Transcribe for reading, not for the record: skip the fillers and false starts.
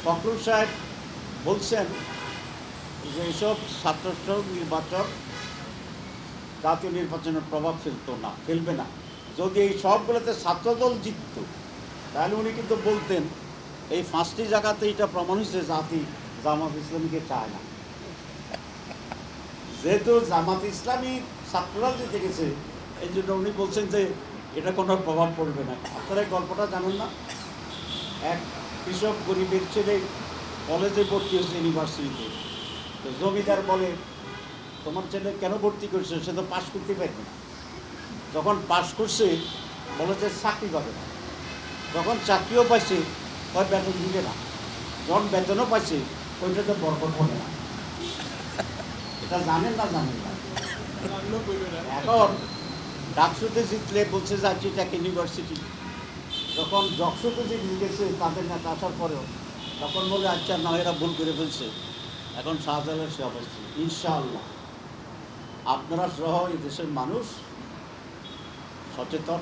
ফখরুল সাহেব বলছেন যে এইসব ছাত্র নির্বাচন জাতীয় নির্বাচনের প্রভাব ফেলবে না। যদি এই সবগুলোতে ছাত্রদল জিতত তাহলে উনি কিন্তু বলতেন এই 5টি জায়গাতে এটা প্রমাণ হয়েছে জাতি জামাত ইসলামীকে চায় না। যেহেতু জামাত ইসলামী ছাত্ররা জিতে গেছে এই জন্য উনি বলছেন যে এটা কোনো প্রভাব পড়বে না। আপনারা এই গল্পটা জানেন না? এক কৃষক গরিবের ছেলে কলেজে ভর্তি হয়েছে ইউনিভার্সিটিতে, তো জমিদার বলে তোমার ছেলে কেন ভর্তি করছে, সে তো পাশ করতে পারবে না। যখন পাশ করছে বলে যে চাকরি পাবে না, যখন চাকরিও পাইছে ওই বেতন দিবে না, যখন বেতনও পাইছে ওইটাতে বরকত হবে না। এটা জানেন না? জানেন না। এখন ডাকসুতে জিতলে বলছে যে চিটাক ইউনিভার্সিটি, যখন জকসুতে জিতে গেছে তাদের নেতা আসার পরেও তখন বলে আচ্ছা না এরা ভুল করে ফেলছে, এখন শাহজালালের সে অবস্থা। ইনশাআল্লাহ আপনারা সহ এই দেশের মানুষ সচেতন,